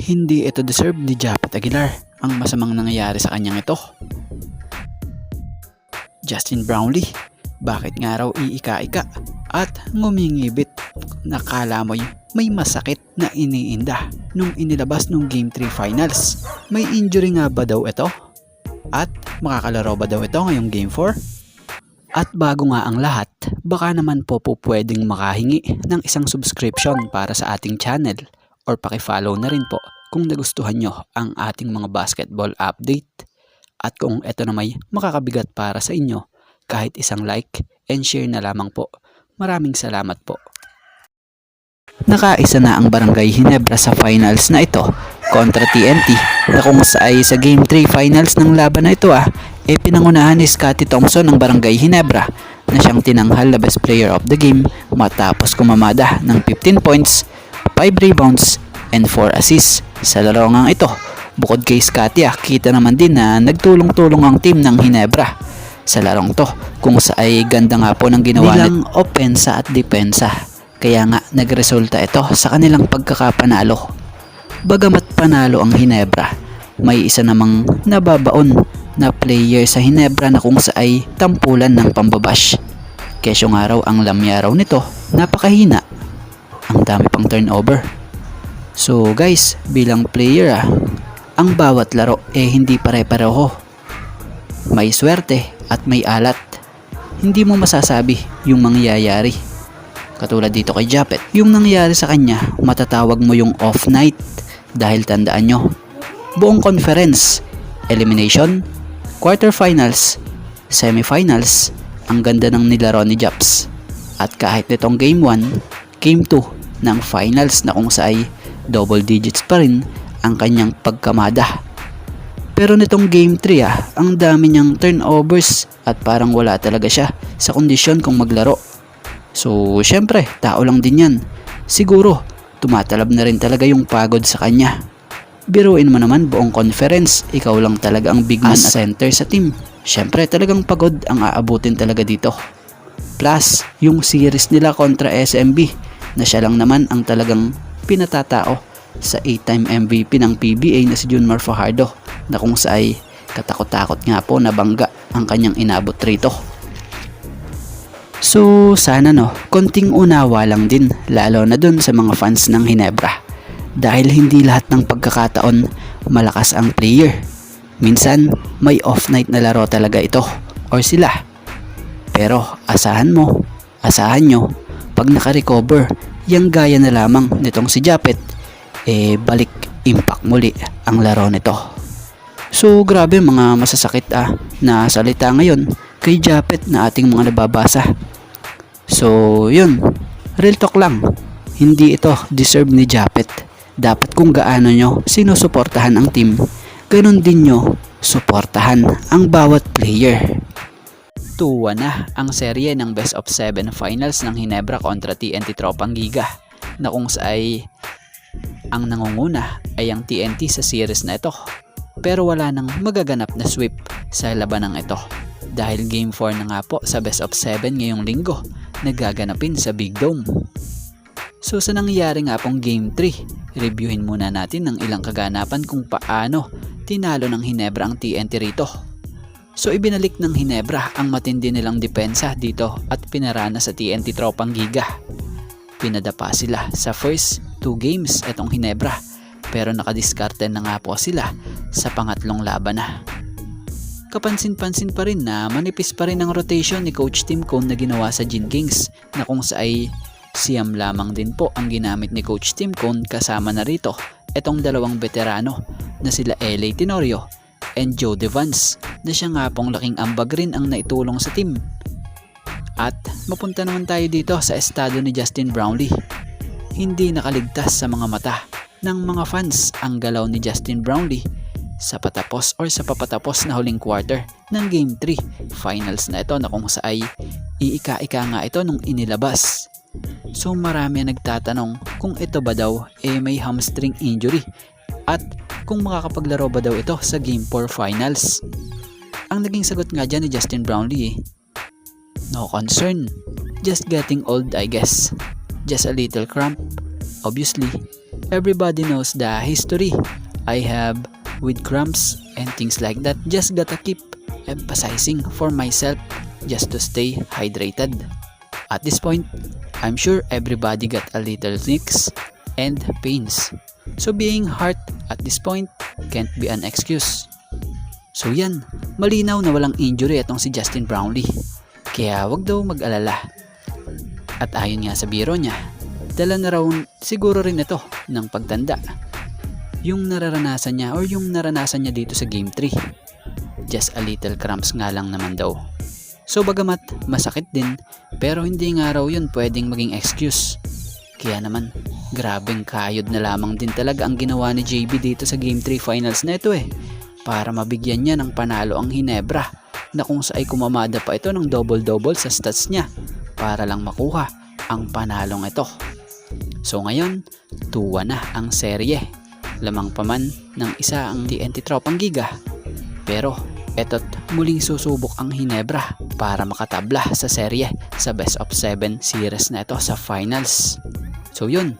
Hindi ito deserve ni Japet Aguilar ang masamang nangyayari sa kanyang ito. Justin Brownlee, bakit nga raw iika-ika at ngumingibit? Nakala mo'y may masakit na iniinda nung inilabas nung Game 3 Finals. May injury nga ba daw ito? At makakalaro ba daw ito ngayong Game 4? At bago nga ang lahat, baka naman po pwedeng makahingi ng isang subscription para sa ating channel or paki-follow na rin po kung nagustuhan nyo ang ating mga basketball update. At kung ito na may makakabigat para sa inyo, kahit isang like and share na lamang po. Maraming salamat po. Nakaisa na ang Barangay Ginebra sa finals na ito kontra TNT na kung sa Game 3 finals ng laban na ito pinangunahan ni Scottie Thompson ng Barangay Ginebra na siyang tinanghal na best player of the game matapos kumamada ng 15 points, 5 rebounds, and 4 assists sa laro ngang ito. Bukod kay Scottie kita naman din na nagtulong-tulong ang team ng Ginebra sa larong to kung sa ganda nga po ng ginawa nilang opensa at depensa. Kaya nga nagresulta ito sa kanilang pagkakapanalo. Bagamat panalo ang Ginebra, may isa namang nababaon na player sa Ginebra na kung sa tampulan ng pambabash. Kesyo nga raw ang lamya raw nito, napakahina. Ang dami pang turnover. So guys, bilang player ang bawat laro hindi pare-pareho. May swerte at may alat. Hindi mo masasabi yung mangyayari. Katulad dito kay Japet, yung nangyari sa kanya, matatawag mo yung off night dahil tandaan nyo, buong conference, elimination, quarterfinals, semifinals, ang ganda ng nilaro ni Japs. At kahit nitong Game 1, Game 2 ng finals na kung sa double digits pa rin ang kanyang pagkamada. Pero nitong Game 3 ang dami niyang turnovers at parang wala talaga siya sa kondisyon kung maglaro. So syempre, tao lang din yan. Siguro, tumatalab na rin talaga yung pagod sa kanya. Biruin mo naman buong conference, ikaw lang talaga ang big man at center sa team. Syempre, talagang pagod ang aabutin talaga dito. Plus, yung series nila kontra SMB na siya lang naman ang talagang pinatatao sa 8-time MVP ng PBA na si Junmar Fajardo na kung sa katakot-takot nga po na bangga ang kanyang inabot rito. So sana konting unawa lang din lalo na dun sa mga fans ng Ginebra dahil hindi lahat ng pagkakataon malakas ang player. Minsan may off night na laro talaga ito or sila. Pero asahan nyo pag naka-recover yang gaya na lamang nitong si Japet balik impact muli ang laro nito. So grabe mga masasakit na salita ngayon kay Japet na ating mga nababasa. So yun, real talk lang, hindi ito deserve ni Japet. Dapat kung gaano nyo sinusuportahan ang team, ganun din nyo suportahan ang bawat player. 2-1 na ang serye ng best of 7 finals ng Ginebra kontra TNT Tropang Giga na kung sa ang nangunguna ay ang TNT sa series na ito. Pero wala nang magaganap na sweep sa labanang ito dahil Game 4 na nga po sa best of 7 ngayong linggo nagaganapin sa Big Dome. So sa nangyayari nga pong Game 3, reviewin muna natin ng ilang kaganapan kung paano tinalo ng Ginebra ang TNT rito. So ibinalik ng Ginebra ang matindi nilang depensa dito at pinarana sa TNT Tropang Giga. Pinadapa sila sa first 2 games etong Ginebra pero nakadiskarte na nga po sila sa pangatlong laban na. Kapansin-pansin pa rin na manipis pa rin ang rotation ni Coach Tim Cone na ginawa sa Gin Kings na kung sa siyam lamang din po ang ginamit ni Coach Tim Cone kasama na rito etong dalawang veterano na sila LA Tenorio and Joe Devans na siya nga pong laking ambag rin ang naitulong sa team. At mapunta naman tayo dito sa estado ni Justin Brownlee. Hindi nakaligtas sa mga mata ng mga fans ang galaw ni Justin Brownlee sa patapos or sa papatapos na huling quarter ng Game 3 finals na ito na kung sa iika-ika nga ito nung inilabas. So marami nagtatanong kung ito ba daw may hamstring injury at kung makakapaglaro ba daw ito sa Game 4 finals. Ang naging sagot nga dyan ni Justin Brownlee no concern, just getting old I guess, just a little cramp, obviously Everybody knows the history I have with cramps and things like that. Just gotta keep emphasizing for myself just to stay hydrated. At this point, I'm sure everybody got a little nicks and pains. So being hurt at this point can't be an excuse. So yan, malinaw na walang injury itong si Justin Brownlee. Kaya wag daw mag-alala. At ayon nga sa biro niya, dala na raw siguro rin ito ng pagtanda. Yung nararanasan niya or yung naranasan niya dito sa Game 3. Just a little cramps nga lang naman daw. So bagamat masakit din, pero hindi nga raw yun pwedeng maging excuse. Kaya naman, grabeng kayod na lamang din talaga ang ginawa ni JB dito sa Game 3 Finals na ito para mabigyan niya ng panalo ang Hinebra na kung sa ay kumamada pa ito ng double-double sa stats niya para lang makuha ang panalong ito. So ngayon, 2-1 na ang serye. Lamang pa man ng isa ang TNT Tropang Giga. Pero eto't muling susubok ang Hinebra para makatabla sa serye sa best of 7 series na ito sa finals. So yun,